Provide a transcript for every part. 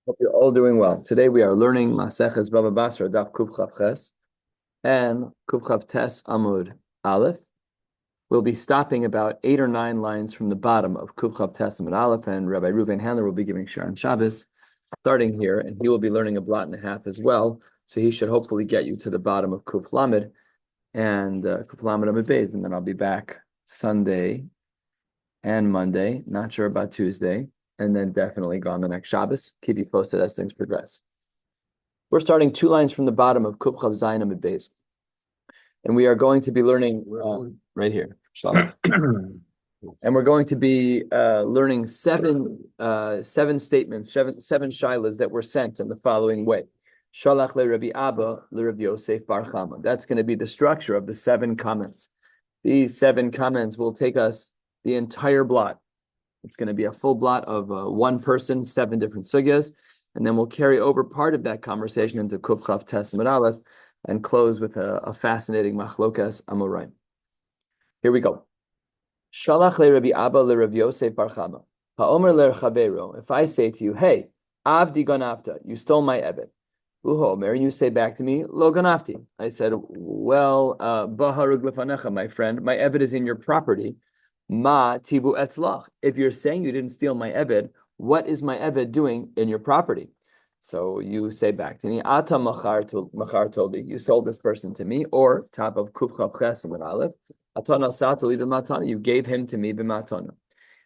Hope you're all doing well. Today we are learning Maseches Bava Basra, Daf Kuf Ches and Kuf Tes Amud Aleph. We'll be stopping about 8 or 9 lines from the bottom of Kuf Tes Amud Aleph, and Rabbi Reuven Handler will be giving shiur on Shabbos, starting here, and he will be learning a blot and a half as well. So he should hopefully get you to the bottom of Kuf Lamed and Kuf Lamed Amud Beis, and then I'll be back Sunday and Monday. Not sure about Tuesday. And then definitely go on the next Shabbos. Keep you posted as things progress. We're starting 2 lines from the bottom of Kuf Chav Zayin Amud Beis. And we are going to be learning right here. And we're going to be learning seven statements, seven shilas that were sent in the following way. Shalach le Rabbi Abba le Rabbi Yosef bar Chama. That's going to be the structure of the 7 comments. These 7 comments will take us the entire blot. It's going to be a full blot of one person, 7 different sugyas, and then we'll carry over part of that conversation into Kuf Chav Tes Amud Aleph and close with a fascinating machlokas amoraim. Here we go. Shalach le Rabbi Abba le Rabbi Yosef bar Chama. Ha'omer le chavero. If I say to you, hey, avdi ganavta, you stole my ebed. Uhomer, you say back to me, lo ganavti. I said, well, baharug lefanecha, my friend, my ebed is in your property. Ma tibu etzlach. If you're saying you didn't steal my eved, what is my eved doing in your property? So you say back to me, Ata machar toldi. You sold this person to me, or top of kuf chav ches amud aleph. Ata nasat li b'matana. You gave him to me b'matana.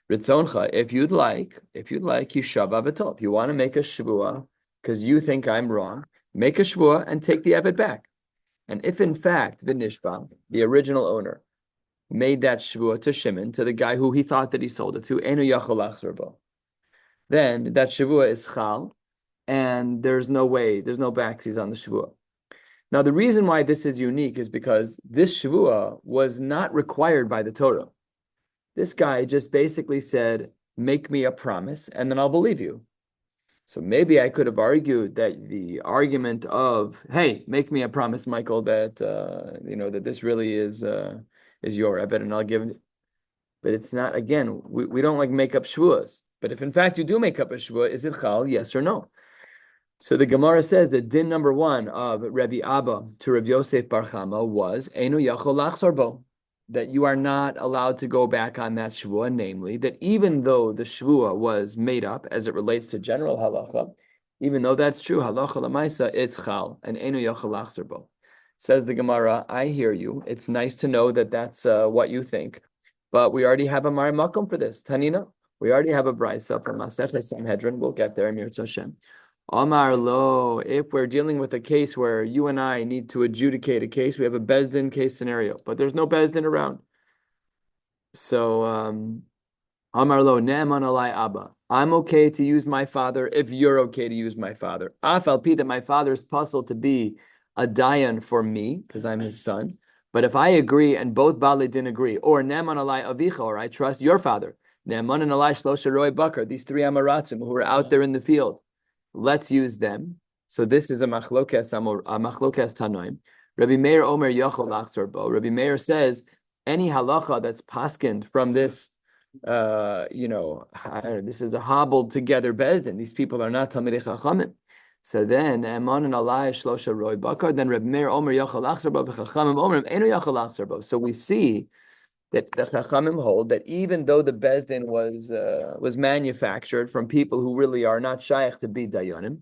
Ritzoncha. If you'd like, yishava v'tol. If you want to make a shvua because you think I'm wrong, make a shvua and take the eved back. And if in fact v'nishba, the original owner, made that shvua to Shimon, to the guy who he thought that he sold it to, enu yachol lachzor bo. Then that shvua is chal, and there's no backsies on the shvua. Now, the reason why this is unique is because this shvua was not required by the Torah. This guy just basically said, make me a promise, and then I'll believe you. So maybe I could have argued that the argument of, hey, make me a promise, Michael, that that this really is your ebed, and I'll give it. But it's not, again, we don't like make up shvuas. But if in fact you do make up a shvua, is it chal, yes or no? So the Gemara says that din number 1 of Rabbi Abba to Rabbi Yosef bar Chama was enu yachol lachzor bo, that you are not allowed to go back on that shvua, namely that even though the shvua was made up as it relates to general halacha, even though that's true, halacha lamaisa, it's chal, and enu yachol lachzor bo. Says the Gemara, I hear you. It's nice to know that that's what you think. But we already have a Mari Makom for this. Tanina, we already have a Brisa from Maseches Sanhedrin. We'll get there, Mir Hashem. Amar lo, if we're dealing with a case where you and I need to adjudicate a case, we have a Bezdin case scenario, but there's no Bezdin around. So, Amar lo, ne'eman alai Abba. I'm okay to use my father if you're okay to use my father. Afal pi, that my father's puzzled to be a dayan for me, because I'm his son. But if I agree and both Baalei didn't agree, or Ne'eman alai avicha, or I trust your father, Ne'eman and alai shlosha roi bakar, these 3 Amaratzim who are out there in the field, let's use them. So this is a machlokes tanoim. Rabbi Meir Omer yachol lachzor bo. Rabbi Meir says any halacha that's paskind from this, this is a hobbled together bezdin. These people are not talmidei chachamim. So then, Eman and Alai Shlosha Roy Bakar, then Reb Meir Omer Yachal Achzarbo, V'Chachamim Omer Enu Yachal Achzarbo. So we see that the Chachamim hold that even though the Bezdin was manufactured from people who really are not shaykh to be Dayanim.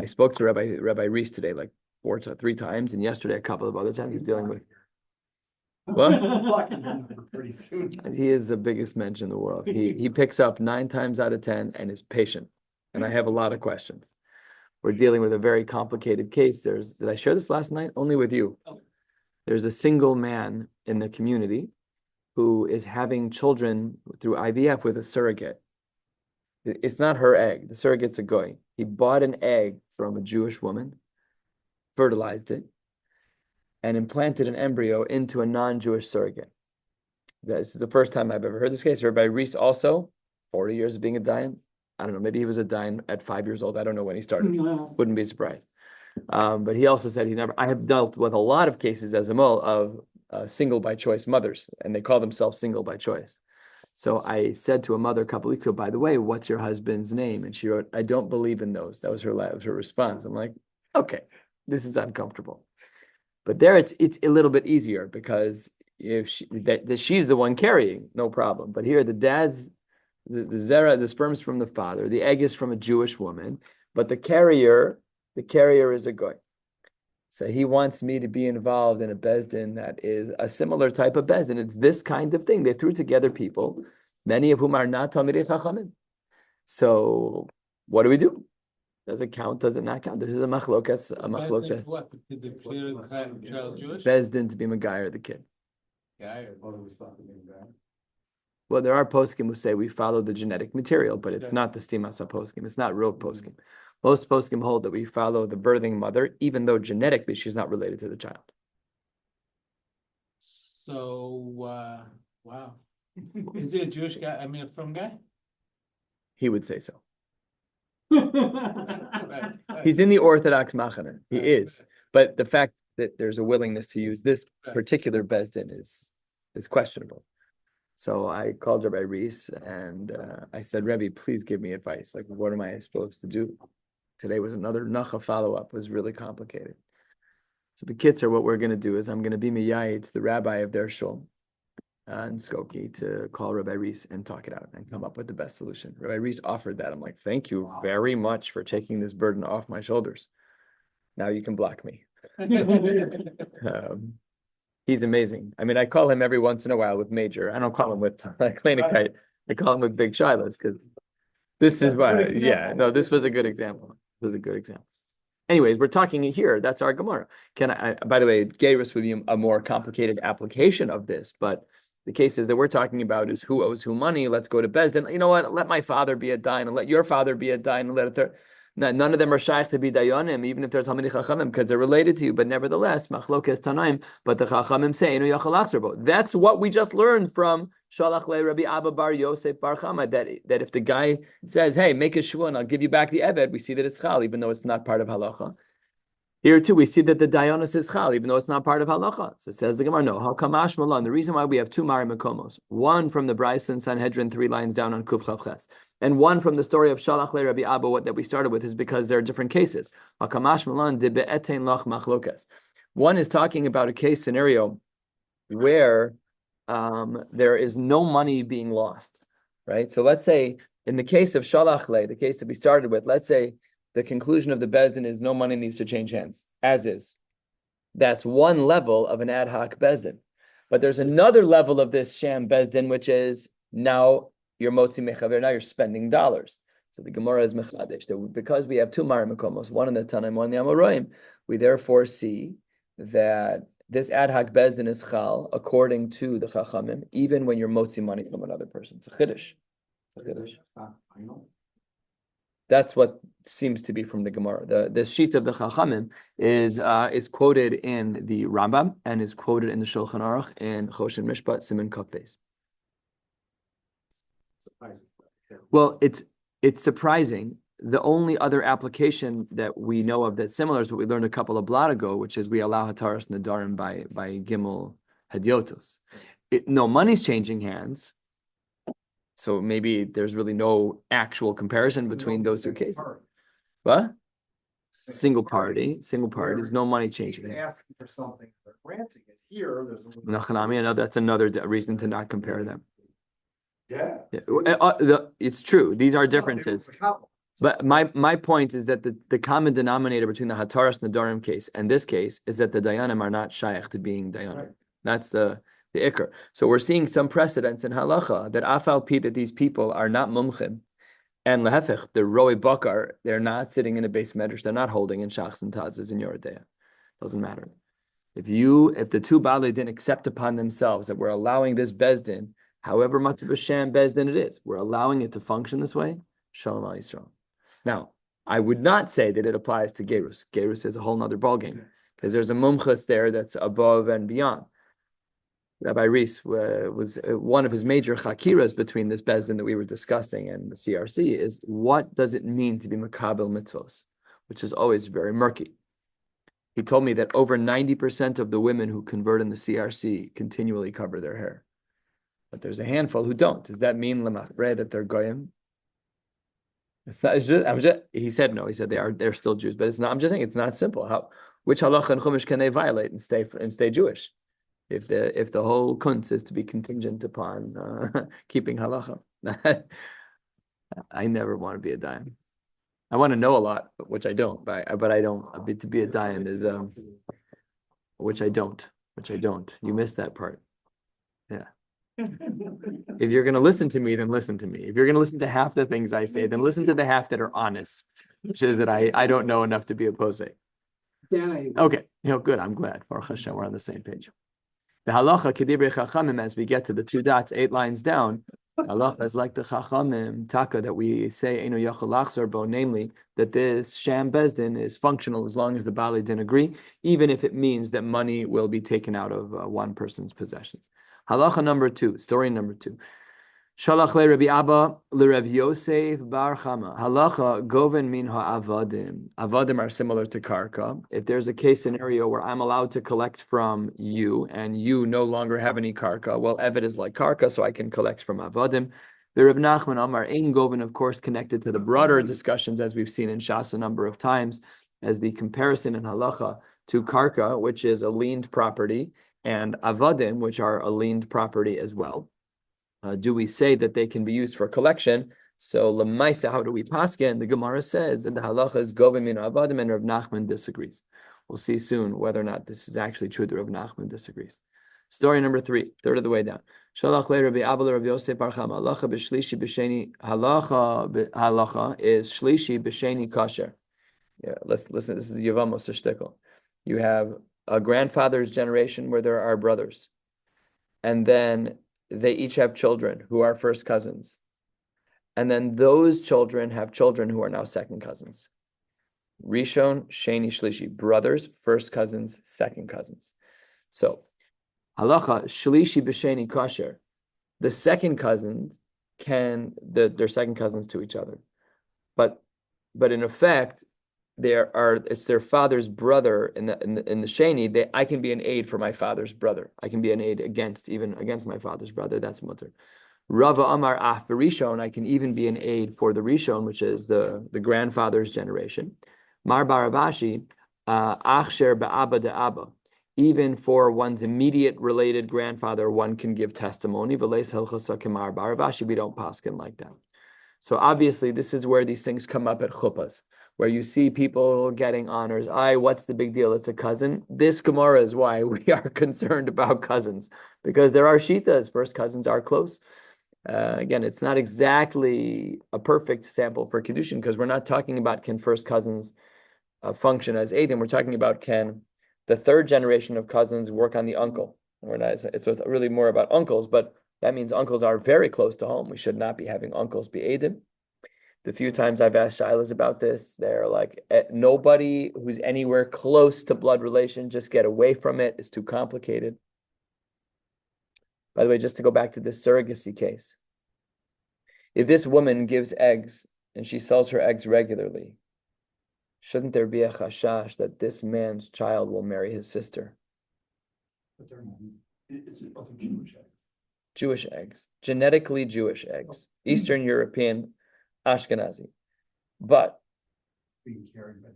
I spoke to Rabbi Reese today like 3 times, and yesterday a couple of other times. He's dealing with what? Pretty soon. He is the biggest mensch in the world. He picks up 9 times out of 10 and is patient, and I have a lot of questions. We're dealing with a very complicated case. Did I share this last night? Only with you. There's a single man in the community who is having children through IVF with a surrogate. It's not her egg. The surrogate's a goy. He bought an egg from a Jewish woman, fertilized it, and implanted an embryo into a non-Jewish surrogate. This is the first time I've ever heard this case. Rabbi Reese also, 40 years of being a dayan. I don't know, maybe he was a dayan at 5 years old. I don't know when he started. No. Wouldn't be surprised. But he also said I have dealt with a lot of cases as a mole of single by choice mothers, and they call themselves single by choice. So I said to a mother a couple weeks ago, by the way, what's your husband's name? And she wrote, I don't believe in those. That was her response. I'm like, okay, this is uncomfortable. But there it's a little bit easier because if she's the one carrying, no problem. But here the dad's the zera, the sperm's from the father, the egg is from a Jewish woman, but the carrier is a goy. So he wants me to be involved in a bezdin that is a similar type of bezdin. It's this kind of thing. They threw together people, many of whom are not Talmidei Chachamim. So what do we do? Does it count? Does it not count? This is a machlokas. What? To declare the child Jewish? Bezdin to be Megayer the kid. Yeah. Well, there are poskim who say we follow the genetic material, but it's not the stimasa poskim. It's not real poskim. Most poskim hold that we follow the birthing mother, even though genetically she's not related to the child. So, wow. Is he a Jewish guy? I mean, a frum guy? He would say so. Right. He's in the Orthodox machane. He is. But the fact that there's a willingness to use this particular bezdin is questionable. So I called Rabbi Reese and I said, Rebbe, please give me advice. Like, what am I supposed to do? Today was another Nacha follow-up. It was really complicated. So B'kitzur, what we're going to do is I'm going to be Miyayitz, the rabbi of their shul in Skokie, to call Rabbi Reese and talk it out and come up with the best solution. Rabbi Reese offered that. I'm like, thank you very much for taking this burden off my shoulders. Now you can block me. He's amazing. I mean, I call him every once in a while with Major. I don't call him with Kleinigkeit. I call him with Big Shilas because this is why. Yeah, no, this was a good example. It was a good example. Anyways, we're talking here. That's our Gemara. By the way, Gerus would be a more complicated application of this, but the cases that we're talking about is who owes who money. Let's go to Bezdin. You know what? Let my father be a dayan, and let your father be a dayan, and let a third. None of them are shaykh to be dayanim, even if there's Hamidi Chachamim, because they're related to you. But nevertheless, machlokes tanaim. But the Chachamim say inu yachal achzerbo. That's what we just learned from Shalach le Rabbi Abba bar Yosef bar Chama. That if the guy says, "Hey, make a shua and I'll give you back the eved," we see that it's chal, even though it's not part of halacha. Here too, we see that the dayanos is chal, even though it's not part of halacha. So it says the Gemara, no. Hakamash malan. The reason why we have two mari makomos, one from the Bryce and Sanhedrin, 3 lines down on Kuf Chav Ches, and one from the story of Shalach le Rabbi Abba, that we started with, is because there are different cases. Hakamash malan de be'etein lach machlokes. One is talking about a case scenario where there is no money being lost, right? So let's say in the case of Shalach le, the case that we started with, let's say the conclusion of the Bezdin is no money needs to change hands, as is. That's one level of an ad hoc Bezdin. But there's another level of this sham Bezdin, which is now you're motzi mechaver, now you're spending dollars. So the Gemara is mechadesh. Because we have two Mari Makomos, one in the Tanaim, one in the Amoraim, we therefore see that this ad hoc Bezdin is chal, according to the Chachamim, even when you're motzi money from another person. It's a chiddush. It's a chiddush. That's what seems to be from the Gemara. The sheet of the Chachamim is quoted in the Rambam and is quoted in the Shulchan Aruch in Choshen Mishpat Siman Kuf Beis. Well, it's surprising. The only other application that we know of that's similar is what we learned a couple of blot ago, which is we allow Hataras Nadarim by Gimel Hadyotos. No money's changing hands. So maybe there's really no actual comparison between those two cases. What? Single party. There's no money changing. He's asking for something, they're granting it. Here, there's Nachanami, I know that's another reason to not compare them. Yeah. It's true. These are differences. But my point is that the common denominator between the Hataras Nadarim case and this case is that the Dayanim are not shaykh to being Dayanim. Right. That's the ikr. So we're seeing some precedents in halacha that afal pi that these people are not mumchim, and lehefech, the roi bakar, they're not sitting in a base medrash, they're not holding in shachs and tazes in Yoredeya. Doesn't matter. If the two Baalei didn't accept upon themselves that we're allowing this bezdin, however much of a sham bezdin it is, we're allowing it to function this way, shalom al Yisrael. Now, I would not say that it applies to gerus. Gerus is a whole nother ballgame, because there's a mumchas there that's above and beyond. Rabbi Reese was one of his major chakiras between this bezdin that we were discussing and the CRC is what does it mean to be makabel mitzvos, which is always very murky. He told me that over 90% of the women who convert in the CRC continually cover their hair. but there's a handful who don't. Does that mean lemafre that they're goyim? It's not. It's just. I'm just. He said no. He said they're still Jews, but it's not. I'm just saying it's not simple. Which halacha and chumash can they violate and stay Jewish? If the whole kunz is to be contingent upon keeping halacha, I never want to be a dayan. I want to know a lot, which I don't. But I don't. To be a dayan is which I don't. You missed that part. Yeah. If you're going to listen to me, then listen to me. If you're going to listen to half the things I say, then listen to the half that are honest, which is that I don't know enough to be a posek. Okay, good. I'm glad. Baruch Hashem, we're on the same page. The halacha kedibrei chachamim, as we get to the 2 dots, 8 lines down, halacha is like the chachamim taka that we say eno yachol lachzor bo, namely that this sham bezdin is functional as long as the bali din agree, even if it means that money will be taken out of one person's possessions. Halacha number 2, story number 2. Shalach le Rabbi Abba le Rav Yosef bar Chama. Halacha goven min ha'avadim. Avadim are similar to karka. If there's a case scenario where I'm allowed to collect from you and you no longer have any karka, well, Eved is like karka, so I can collect from avadim. The Reb Nachman Amar ein goven, of course, connected to the broader discussions as we've seen in Shas a number of times, as the comparison in halacha to karka, which is a liened property, and avadim, which are a liened property as well. Do we say that they can be used for collection? So lemaisa, how do we paskin? The Gemara says that the halacha is govim min avadim, and Rav Nachman disagrees. We'll see soon whether or not this is actually true that Rav Nachman disagrees. Story number 3, third of the way down. Shalach le Rabbi Abba Rav Yosef bar Chama. Halacha b'shlishi b'sheni. Halacha is shlishi b'sheni kasher. Yeah, listen. This is Yevamos shtickle. You have a grandfather's generation where there are brothers, and then they each have children who are first cousins. And then those children have children who are now second cousins. Rishon, Sheni, Shlishi, brothers, first cousins, second cousins. So, halacha, Shlishi b'Sheni kasher. The second cousins they're second cousins to each other. But in effect, it's their father's brother in the sheni. I can be an aid for my father's brother. I can be an aid against my father's brother. That's mutter. Rava Amar Af Rishon. I can even be an aid for the Rishon, which is the grandfather's generation. Mar Barabashi Achsher Ba'aba de Abba. Even for one's immediate related grandfather, one can give testimony. V'leis Hilchasa Kemar Barabashi. We don't paskin like that. So obviously, this is where these things come up at chuppahs, where you see people getting honors. What's the big deal? It's a cousin. This Gemara is why we are concerned about cousins, because there are shitas. First cousins are close. Again, it's not exactly a perfect sample for Kiddushin, because we're not talking about can first cousins function as Eidim. We're talking about can the third generation of cousins work on the uncle. So it's really more about uncles, but that means uncles are very close to home. We should not be having uncles be Eidim. The few times I've asked shilas about this, they're like, nobody who's anywhere close to blood relation, just get away from it. It's too complicated. By the way, just to go back to this surrogacy case, if this woman gives eggs and she sells her eggs regularly, shouldn't there be a chashash that this man's child will marry his sister? But they're not. It's also Jewish eggs. Jewish eggs, genetically Jewish eggs, Eastern European, Ashkenazi, but Being carried by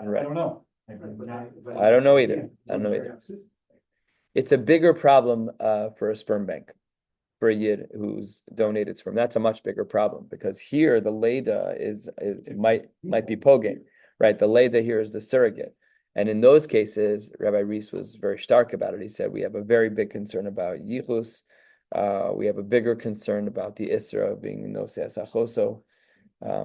right. I don't know. I don't know either. It's a bigger problem for a sperm bank, for a yid who's donated sperm. That's a much bigger problem, because here the leda might be poging, right? The leda here is the surrogate, and in those cases, Rabbi Reese was very stark about it. He said we have a very big concern about yichus. We have a bigger concern about the isra of being nosei asachoso,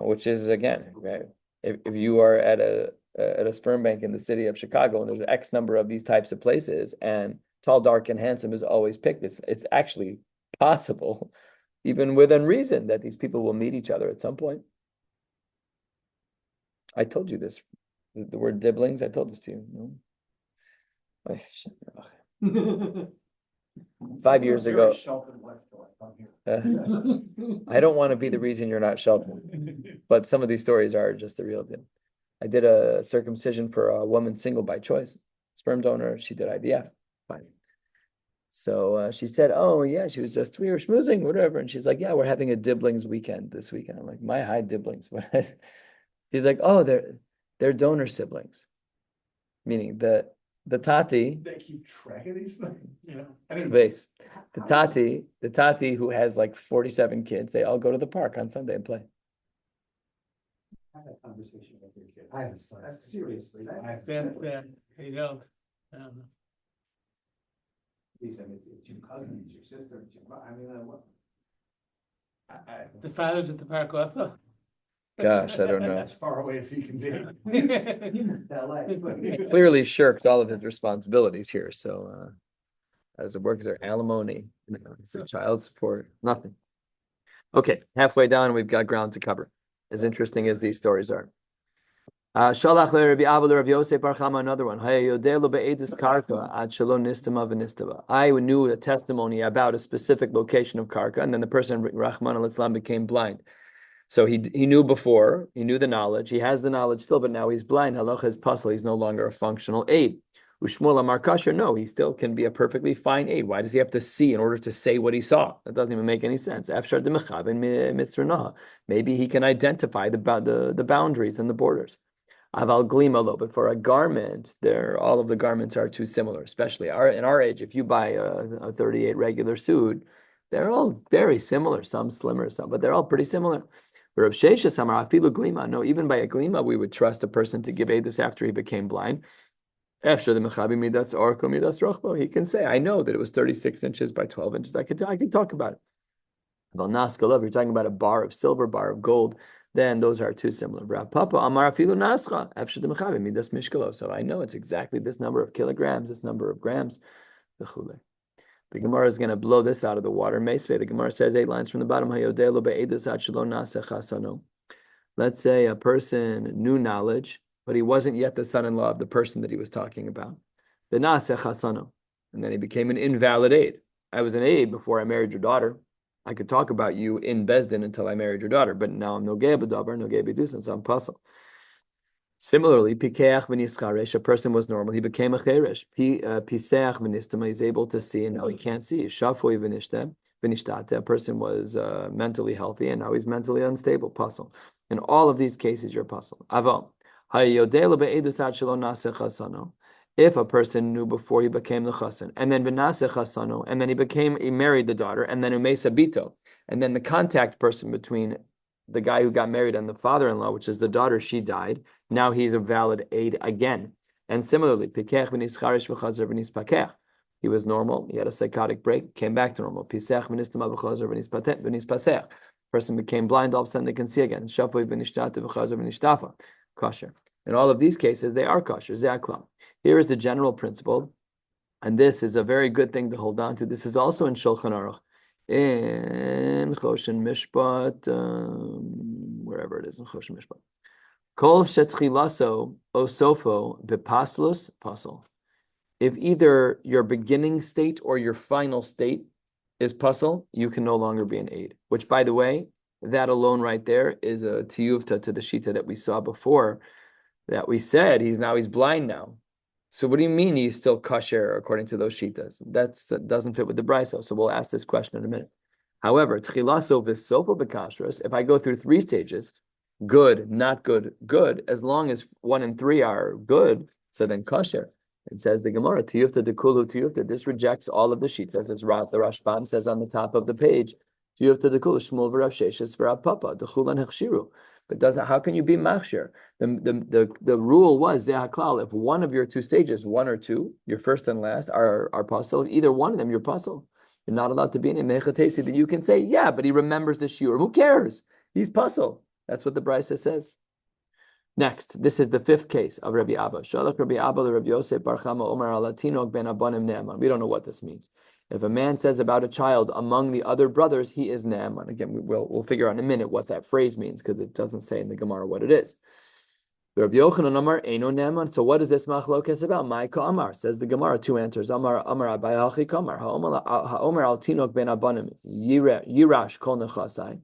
which is, again, right? If you are at a sperm bank in the city of Chicago and there's X number of these types of places, and tall, dark, and handsome is always picked, it's actually possible, even within reason, that these people will meet each other at some point. I told you this, the word dibblings. I told this to you. No? 5 years ago. I don't want to be the reason you're not sheltered, but some of these stories are just the real deal. I did a circumcision for a woman single by choice, sperm donor. She did IVF. Fine. So she said, "Oh yeah, we were schmoozing, whatever." And she's like, "Yeah, we're having a Dibblings weekend this weekend." I'm like, "My high Dibblings." What? She's like, "Oh, they're donor siblings," meaning the Tati, They keep track of these things. Yeah. base, the Tati who has like 47 kids. They all go to the park on Sunday and play. Have that conversation with your kid. I have a son. Seriously. I have a That's, son. you don't. I don't know. He said, it's your cousin, it's your sister, it's your, I mean, what? The father's at the park also. Gosh, I don't know. As far away as he can be. LA. Clearly shirked all of his responsibilities here. So as it works, their alimony, is there child support, nothing. Okay, halfway down, we've got ground to cover. As interesting as these stories are. Shalach Rabbi Abba Rabbi Yosef Bar Chama, another one. I knew a testimony about a specific location of karka, and then the person Rahman al-Islam became blind. So he knew before, he knew the knowledge, he has the knowledge still, but now he's blind. Halacha is puzzle, he's no longer a functional aid. Ushmul Amar Kasher, no, he still can be a perfectly fine aid. Why does he have to see in order to say what he saw? That doesn't even make any sense. Maybe he can identify the boundaries and the borders. Aval glima, but for a garment, all of the garments are too similar, especially in our age. If you buy a 38 regular suit, they're all very similar, some slimmer, but they're all pretty similar. Rav Sheshes Amar afilu glima. No, even by a glima, we would trust a person to give edus after he became blind. He can say, I know that it was 36 inches by 12 inches. I can talk about it. Well, naskalav, you're talking about a bar of silver, bar of gold, then those are too similar. So I know it's exactly this number of kilograms, this number of grams. The Gemara is going to blow this out of the water. The Gemara says 8 lines from the bottom. Let's say a person knew knowledge, but he wasn't yet the son-in-law of the person that he was talking about. And then he became an invalid aid. I was an aid before I married your daughter. I could talk about you in Bezdin until I married your daughter, but now I'm no gay b'davar, no gay b'dusan, so I'm puzzle. Similarly, pikeach v'nischaresh, a person was normal, he became a cheresh. Piseach v'nistama, he's able to see, and now he can't see. Shafoi v'nishtate, a person was mentally healthy, and now he's mentally unstable, puzzle. In all of these cases, you're puzzle. Aval, hayodelu be'edusat shelo naseh chasano. If a person knew before he became the chassan, and then v'naseh chasano, and then he married the daughter, and then umesa bito, and then the contact person between the guy who got married and the father-in-law, which is the daughter, she died. Now he's a valid aid again. And similarly, pikech v'nischaresh v'chazer v'nispakech. He was normal. He had a psychotic break, came back to normal. Pisech v'nistama v'chazer v'nispasech. Person became blind. All of a sudden they can see again. Shafoi v'nishtata v'chazer v'nishtafa. Kosher. In all of these cases, they are kosher. Ze'aklam. Here is the general principle, and this is a very good thing to hold on to. This is also in Shulchan Aruch, in Choshen Mishpat, wherever it is in Choshen Mishpat. Kol shetchilaso osofo bepaslus pasal. If either your beginning state or your final state is pasal, you can no longer be an aid. Which, by the way, that alone right there is a tiyuvta to the shita that we saw before, that we said he's blind now. So what do you mean he's still kosher according to those shitas? That doesn't fit with the brisa. So we'll ask this question in a minute. However, tchilaso v'sopo bekashros, if I go through 3 stages, good, not good, good, as long as 1 and 3 are good, so then kosher. It says the Gemara, tiyufta dekulu tiyufta, this rejects all of the shitas, as the Rashbam says on the top of the page, tiyufta dekulu shmul v'rav sheshes v'rav papa, dechulan hechshiru. But how can you be machshir? The rule was zehaklal, if one of your 2 stages, 1 or 2, your first and last, are pasul, either one of them you're pasul. You're not allowed to be in a mechatesi that you can say, yeah, but he remembers the shiur. Who cares? He's pasul. That's what the brisa says. Next, this is the 5th case of Rabbi Abba. Shalach Rabbi Abba Rabbi Yosef Bar Chama Omer Alatinok ben Abanim Ne'aman. We don't know what this means. If a man says about a child among the other brothers, he is Ne'aman. Again, we'll figure out in a minute what that phrase means because it doesn't say in the Gemara what it is. Rabbi Yochanan Amar Eino Ne'aman. So what is this machlokes about? Ma'ika Amar, says the Gemara. 2 answers. Amar Abai Hachi Kamar. Ha'omer Altinok ben Abanim Yirash Kol Nechasai.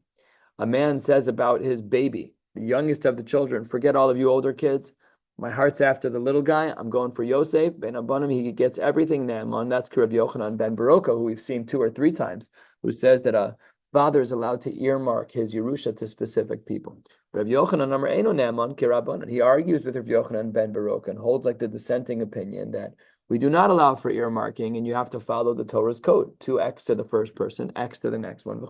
A man says about his baby, the youngest of the children, forget all of you older kids, My heart's after the little guy. I'm going for Yosef ben Abanim. He gets everything Naaman. That's Rabbi Yochanan ben Baroka, who we've seen 2 or 3 times, who says that a father is allowed to earmark his Yerusha to specific people. Rabbi Yochanan Amar Eino Naaman Kirabanan. He argues with Rabbi Yochanan ben Baroka and holds like the dissenting opinion that we do not allow for earmarking, and you have to follow the Torah's code: 2x to the first person, x to the next one.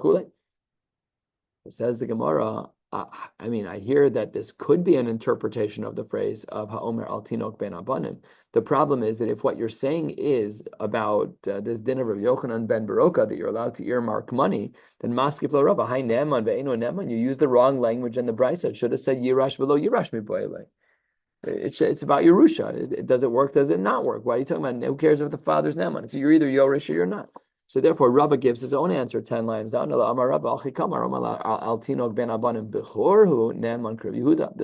It says the Gemara. I hear that this could be an interpretation of the phrase of Ha'omer al Tinok ben Abanim. The problem is that if what you're saying is about this din of Rabbi Yochanan ben Baroka, that you're allowed to earmark money, then Maskif lo Rabba, Hai Neman ve'eno Neman, you use the wrong language in the Brisa. It should have said Yirash v'lo Yirash miboyle. It's about Yerusha. Does it work? Does it not work? Why are you talking about? Who cares if the father's Neman? So you're either Yorish or you're not. So therefore, Rabba gives his own answer 10 lines down. This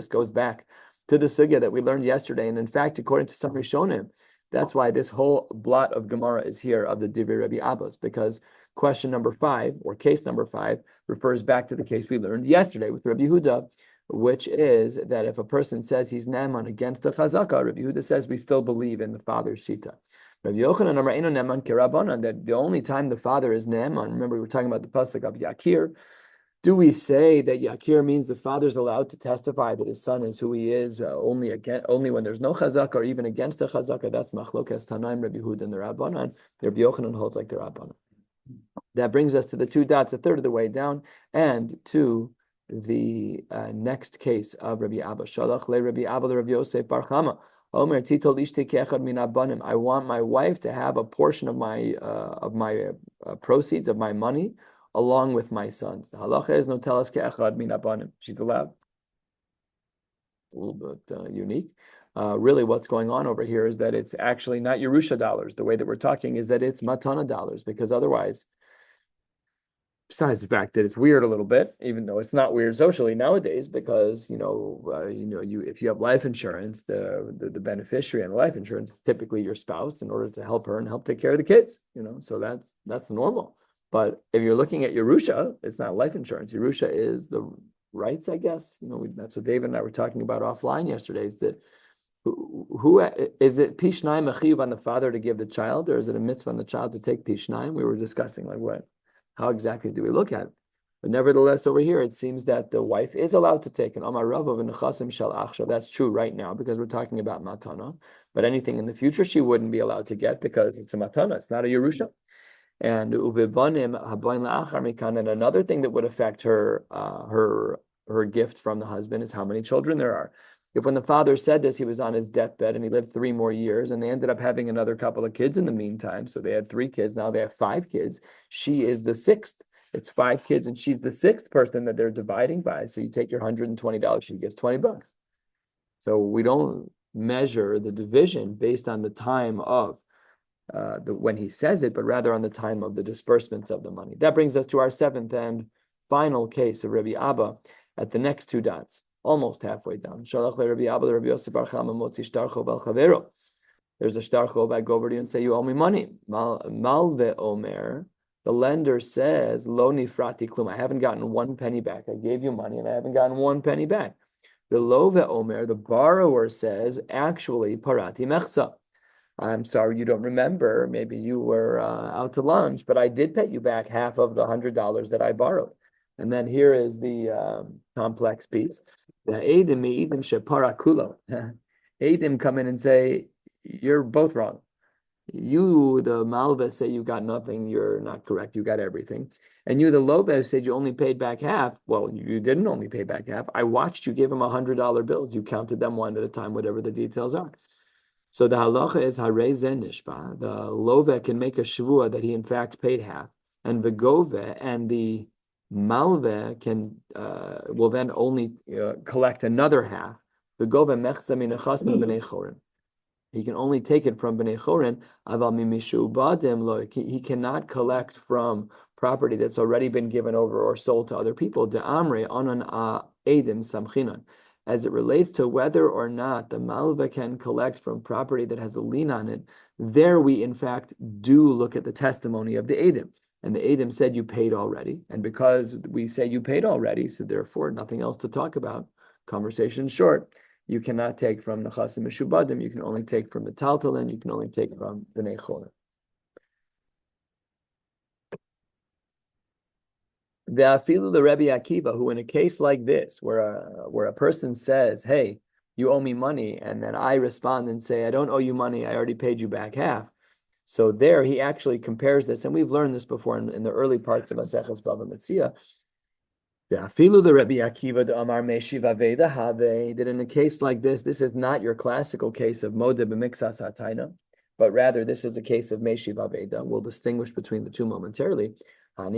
goes back to the sugya that we learned yesterday, and in fact, according to some Rishonim, that's why this whole blot of Gemara is here of the Divrei Rabbi Abbas, because question number 5 or case number 5 refers back to the case we learned yesterday with Rabbi Yehuda, which is that if a person says he's Naaman against the Chazaka, Rabbi Yehuda says we still believe in the father's Shita. Rabbi Yochanan Amar Eino Neman Kirabanan, that the only time the father is Naaman, remember we were talking about the pasuk of Yakir. Do we say that Yakir means the father's allowed to testify that his son is who he is only when there's no chazaka or even against the chazaka? That's Machlokas Tanaim Rabbi Yehuda and the Rabbanan. Rabbi Yochanan holds like the Rabbanan. That brings us to the 2 dots, a third of the way down, and to the next case of Rabbi Abba. Shalach le Rabbi Abba le Rabbi Yosef Bar Chama. I want my wife to have a portion of my proceeds of my money along with my sons. The halacha is no telas ke'echad min abanim. She's allowed. A little bit unique. Really, what's going on over here is that it's actually not Yerusha dollars. The way that we're talking is that it's matana dollars, because otherwise, besides the fact that it's weird a little bit, even though it's not weird socially nowadays, because if you have life insurance, the beneficiary on the life insurance is typically your spouse in order to help her and help take care of the kids. So that's normal. But if you're looking at Yerusha, it's not life insurance. Yerusha is the rights, I guess. That's what David and I were talking about offline yesterday. Is that who is it? Pishnayim achiyuv on the father to give the child, or is it a mitzvah on the child to take pishnayim? We were discussing what. How exactly do we look at it? But nevertheless, over here, it seems that the wife is allowed to take an Amar Rav of Nechasim Shel Achshav. That's true right now because we're talking about matana. But anything in the future, she wouldn't be allowed to get because it's a matana. It's not a Yerusha. And and another thing that would affect her gift from the husband is how many children there are. If when the father said this, he was on his deathbed and he lived 3 more years, and they ended up having another couple of kids in the meantime. So they had 3 kids. Now they have 5 kids. She is the 6th. It's 5 kids, and she's the 6th person that they're dividing by. So you take your $120, she gets $20. So we don't measure the division based on the time of when he says it, but rather on the time of the disbursements of the money. That brings us to our 7th and final case of Rabbi Abba at the next 2 dots. Almost halfway down. Shalach le Rabbi Abba le Rabbi Yosef Bar Chama motzi shtarcho vel chavero. There's a shtarcho, I go over to you and say, you owe me money. Malve omer, the lender says, lo nifrati klum, I haven't gotten 1 penny back. I gave you money and I haven't gotten 1 penny back. The love omer, the borrower says, actually, parati mechza. I'm sorry you don't remember. Maybe you were out to lunch, but I did pay you back half of the $100 that I borrowed. And then here is the complex piece. The Eidim shepara kulo. Eidim come in and say, you're both wrong. You, the Malva, say you got nothing. You're not correct. You got everything. And you, the Lobev, said you only paid back half. Well, you didn't only pay back half. I watched you give him $100 bills. You counted them one at a time, whatever the details are. So the halacha is harei zeh nishba. The Love can make a shavua that he in fact paid half. And the Gove and the Malve will then only collect another half. The Gove mechza min nechasim b'nei chorin. He can only take it from b'nei chorin. Aval mimishu badim lo. He cannot collect from property that's already been given over or sold to other people. De amre onan edim samchinan. As it relates to whether or not the Malva can collect from property that has a lien on it, there we in fact do look at the testimony of the edim. And the Edom said you paid already. And because we say you paid already, so therefore nothing else to talk about, conversation short. you cannot take from Nechasim Meshubadim, you can only take from the Taltalin, you can only take from the Nechor. The Afilu the Rebbe Akiva, who in a case like this, where a person says, hey, you owe me money, and then I respond and say, I don't owe you money, I already paid you back half. So there he actually compares this, and we've learned this before in the early parts of Maseches Bava Metzia. The Afilu the Rebbe Akiva the Amar Meshiv Aveda Have, that in a case like this is not your classical case of Moda b'mixas hataina, but rather this is a case of Meshiv Aveda. We'll distinguish between the two momentarily. When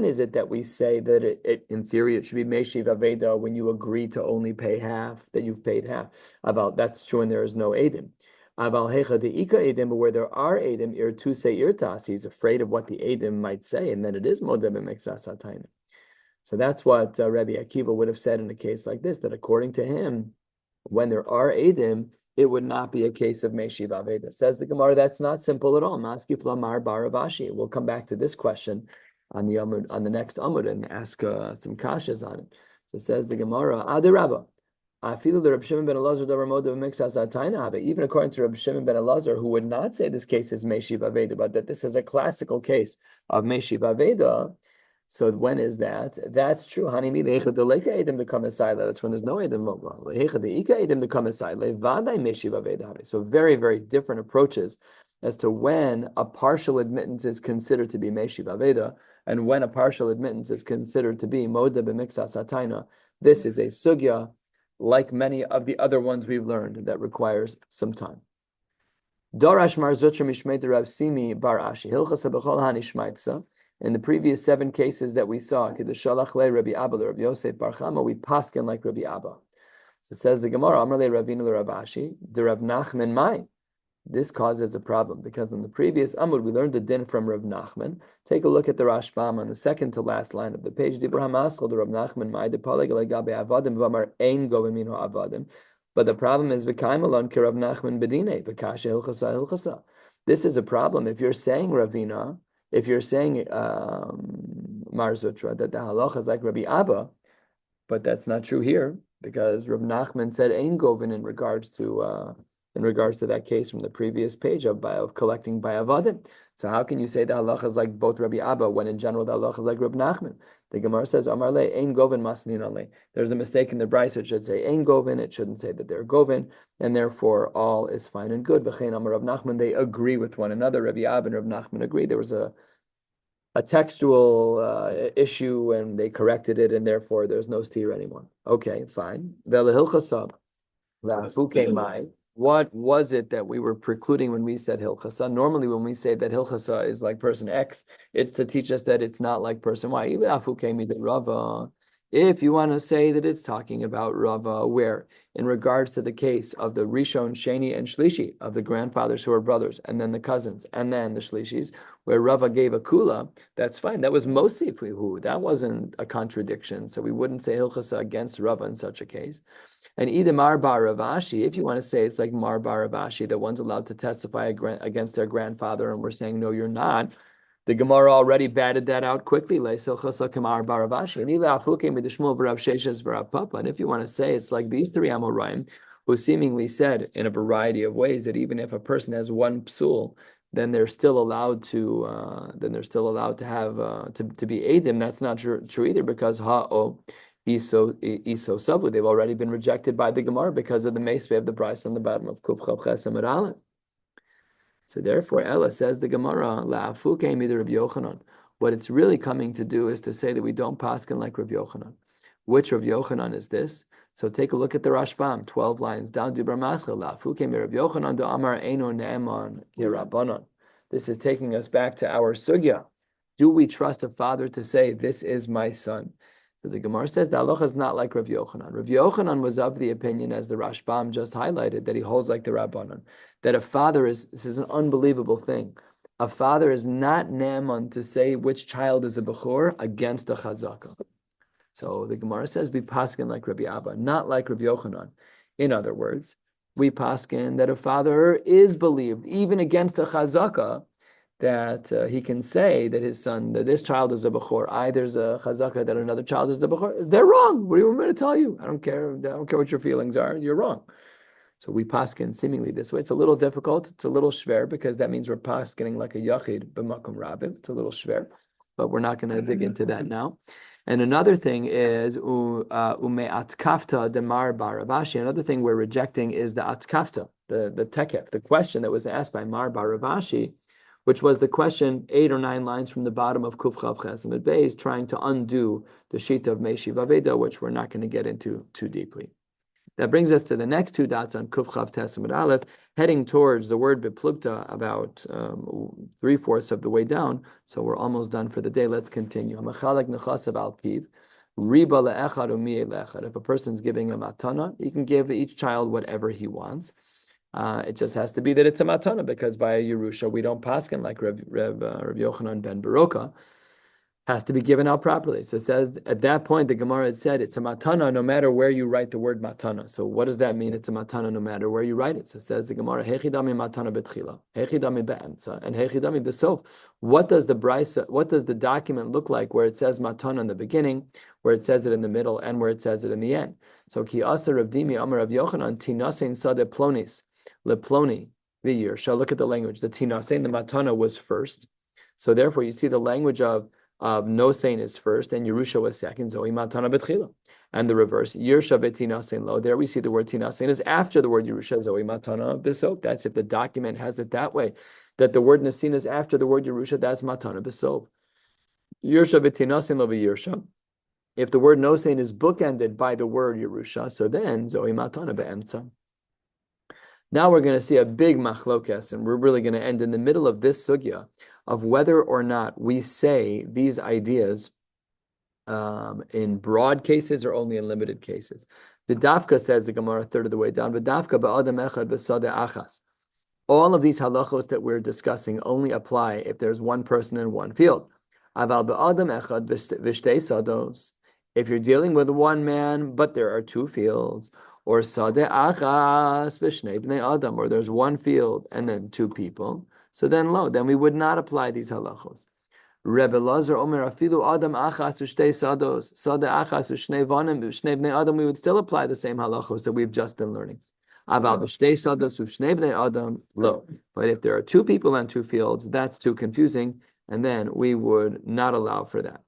is it that we say that it in theory it should be Meshiv Aveda when you agree to only pay half, that you've paid half? About that's true and there is no Edim. Aval Hecha the Ika Edim, but where there are Edim, Ir say Irtas, he's afraid of what the Edim might say, and then it is Modeh b'mixas hataina. So that's what Rabbi Akiva would have said in a case like this, that according to him, when there are Edim, it would not be a case of Meshiv Aveda. Says the Gemara, that's not simple at all. Maskif Lamar Baravashi. We'll come back to this question on the next Amud and ask some kashas on it. So says the Gemara, Adirabba. I feel that Rabbi Shimon ben Elazar even according to Rabbi Shimon ben Elazar, who would not say this case is Meshiv Aveda, but that this is a classical case of Meshiv Aveda. So when is that? That's true. That's when there's no edim. So very, very different approaches as to when a partial admittance is considered to be Meshiv Aveda and when a partial admittance is considered to be Moda b'mixas hataina. This is a sugya, like many of the other ones we've learned, that requires some time. Dorash Mar Zutra Mishmeit Rav Simi Bar Ashi Hilchasa B'chol Hanishmaitza. In the previous 7 cases that we saw, Kedushalach Le Rabbi Abba Rabbi Yosef Bar Chama, we paskin like Rabbi Abba. So says the Gemara, Amar Le Ravina Le Rav Ashi, the Rav Nachman Mai. This causes a problem because in the previous Amud we learned the din from Rav Nachman. Take a look at the Rashbam on the second to last line of the page. Dibraham Aschel the Rav Nachman Mai the Paleg Legabe Avadim Vamar Ein Govim Minho Avadim. But the problem is V'kaimalon Ke Rav Nachman Bedine V'kasha Hilchasa Hilchasa. This is a problem if you're saying Ravina. If you're saying Mar Zutra that the halacha is like Rabbi Abba, but that's not true here because Rav Nachman said Ein Govin in regards to that case from the previous page of collecting by Avadim. So how can you say the halacha is like both Rabbi Abba when in general the halacha is like Rav Nachman? The Gemara says Amar Le Ein Govin Masnin Ale. There's a mistake in the Bryce. It should say Ein Govin. It shouldn't say that they're Govin, and therefore all is fine and good. B'chein Amar Rav Nachman. They agree with one another. Rabbi Abba and Rav Nachman agree. There was a textual issue, and they corrected it, and therefore there's no steer anymore. Okay, fine. Velahilchasab la'afuke mai. What was it that we were precluding when we said Hilchasa? Normally, when we say that Hilchasa is like person X, it's to teach us that it's not like person Y. If you want to say that it's talking about Rava, where in regards to the case of the Rishon, Sheni, and Shlishi, of the grandfathers who are brothers, and then the cousins, and then the Shlishis, where Rava gave a kula, that's fine. That was Mosif Hu. That wasn't a contradiction. So we wouldn't say Hilchasa against Rava in such a case. And either Mar Bar Ravashi, if you want to say it's like Mar Bar Ravashi, that one's allowed to testify against their grandfather, and we're saying, no, you're not. The Gemara already batted that out quickly. And if you want to say it's like these 3 Amoraim, who seemingly said in a variety of ways that even if a person has one psul, then they're still allowed to have to be edim. That's not true either because iso sabu. They've already been rejected by the Gemara because of the meisvei of the Bryce on the bottom of Kuf Chav Ches Amud Aleph. So therefore, Ella says the Gemara, La'afu came either Rabbi Yochanan. What it's really coming to do is to say that we don't paskin like Rabbi Yochanan. Which Rabbi Yochanan is this? So take a look at the Rashbam, 12 lines down. Dibra Maschel, La'afu came Rabbi Yochanan, do Amar Eino Ne'eman Kirabanan. This is taking us back to our sugya. Do we trust a father to say, this is my son? So the Gemara says the halacha is not like Rav Yochanan. Rav Yochanan was of the opinion, as the Rashbam just highlighted, that he holds like the Rabbanan, that a father this is an unbelievable thing. A father is not ne'eman to say which child is a bechor against a chazaka. So the Gemara says we paskin like Rabbi Abba, not like Rav Yochanan. In other words, we paskin that a father is believed, even against a chazaka, that he can say that his son, that this child is a bechor, there's a chazaka that another child is the bechor. They're wrong. What do you want me to tell you? I don't care. I don't care what your feelings are. You're wrong. So we paskin seemingly this way. It's a little difficult. It's a little shver because that means we're paskening like a yachid b'makom rabim. It's a little shver, but we're not going to dig into that now. And another thing is ume atkafta demar bar Rav Ashi. Another thing we're rejecting is the atkafta, the tekef, the question that was asked by Mar bar Rav Ashi, which was the question 8 or 9 lines from the bottom of Kuf Chav Ches Amud Beis, trying to undo the shita of Meishiv Aveda, which we're not going to get into too deeply. That brings us to the next 2 dots on Kuf Chav Tes Amud Aleph, heading towards the word beplugta about 3/4 of the way down. So we're almost done for the day. Let's continue. If a person's giving a matana, he can give each child whatever he wants. It just has to be that it's a matana, because by a Yerusha we don't paskin like Rav Yochanan ben Baroka. Has to be given out properly. So it says at that point the Gemara had said it's a matana no matter where you write the word matana. So what does that mean? It's a matana no matter where you write it. So it says the Gemara hechidami matana betchila, hechidami be'emtza, and hechidami besof. What does the document look like where it says matana in the beginning, where it says it in the middle, and where it says it in the end? So ki asa Rav Dimi Amar Rav Yochanan tinasein sade plonis leploni v'yir. Shall look at the language. The tinasein, the matana, was first. So therefore you see the language of Nosein is first and Yerusha was second. Zohi matana betchila. And the reverse, Yersha betinasein lo. There we see the word tinasein is after the word Yerusha. Zohi matana besov. That's if the document has it that way, that the word nasin is after the word Yerusha. That's matana besov. Yersha betinasein lo v'yersha. If the word Nosein is bookended by the word Yerusha, so then Zohi matana be'emtza. Now we're going to see a big machlokes, and we're really going to end in the middle of this sugya of whether or not we say these ideas in broad cases or only in limited cases. The Dafka says, the Gemara, 1/3 of the way down, Dafka ba'adam echad b'sadeh achas. All of these halachos that we're discussing only apply if there's one person in one field. Aval ba'adam echad v'shtei sados. If you're dealing with one man, but there are 2 fields, or sadeh achas v'shnei bnei adam, or there's 1 field and then 2 people, so then we would not apply these halachos. Rebbe Lazar Omer afilu adam achas v'shtei sados, sadeh achas v'shnei vanim v'shnei bnei adam, we would still apply the same halachos that we've just been learning. Aval v'shtei sados v'shnei bnei adam, lo. But if there are 2 people and 2 fields, that's too confusing, and then we would not allow for that.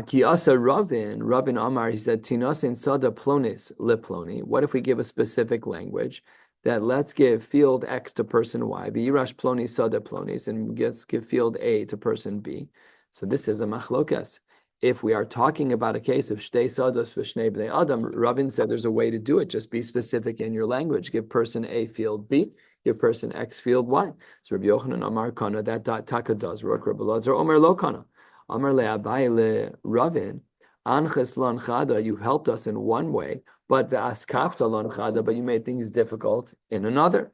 Ki asa Ravin Amar, he said, Tinasin sada plonis leploni. What if we give a specific language that let's give field X to person Y, v'yirash ploni sada plonis, and let's give field A to person B. So this is a machlokas. If we are talking about a case of shtei sados v'shnei bnei adam, Ravin said there's a way to do it. Just be specific in your language. Give person A field B, give person X field Y. So Rabbi Yochanan Amar Kana, that taka does work. Rabbi Lazar Omer lo Kana. Amar le'abai le'Ravin, anches lan chada, you helped us in one way, but ve'askafta lan chada, but you made things difficult in another.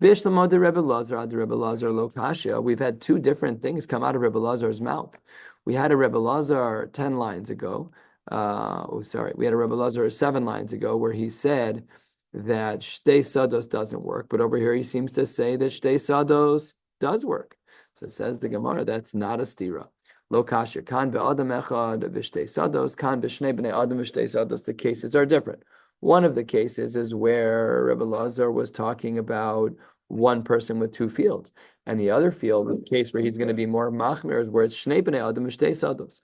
Bishlamah de Rebbe Lazar, ad Rebbe Lazar lo kashya. We've had 2 different things come out of Rebbe Lazar's mouth. We had a Rebbe Lazar 10 lines ago. We had a Rebbe Lazar 7 lines ago where he said that shtei sados doesn't work, but over here he seems to say that shtei sados does work. So it says the Gemara, that's not a stira. Lo kasha kan be'adam echad v'shtei sados, kan b'shnei b'nei adam v'shtei sados. The cases are different. One of the cases is where Rebbe Lazar was talking about 1 person with 2 fields, and the other field, the case where he's going to be more machmir, is where it's shnei b'nei adam v'shtei sados.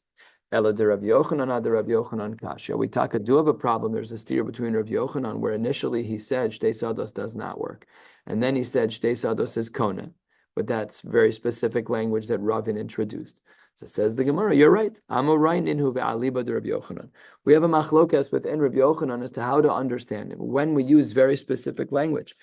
Ela de Rav Yochanan ad Rav Yochanan kasha. We do have a problem. There's a steer between Rav Yochanan, where initially he said shtei sados does not work, and then he said shtei sados is kona, but that's very specific language that Ravin introduced. So says the Gemara, you're right. We have a machlokas within Rabbi Yochanan as to how to understand him. When we use very specific language,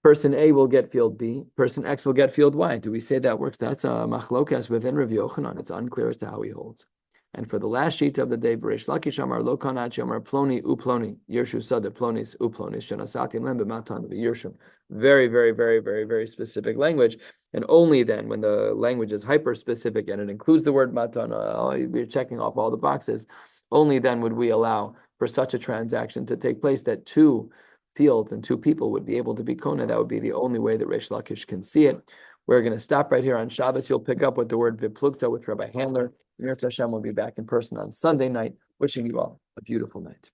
person A will get field B, person X will get field Y. Do we say that works? That's a machlokas within Rabbi Yochanan. It's unclear as to how he holds. And for the last sheet of the day, V'reish Lakish Amar Lo Kanachi Amar Ploni Uploni Yershu Sada Plonis Uplonis Shenasati Lem B'Matan V'Yershum. Very, very, very, very, very specific language. And only then, when the language is hyper-specific and it includes the word matana, we're checking off all the boxes, only then would we allow for such a transaction to take place, that 2 fields and two people would be able to be kona, that would be the only way that Reish Lakish can see it. We're going to stop right here on Shabbos. You'll pick up with the word viplugta with Rabbi Handler. Mir Hashem will be back in person on Sunday night. Wishing you all a beautiful night.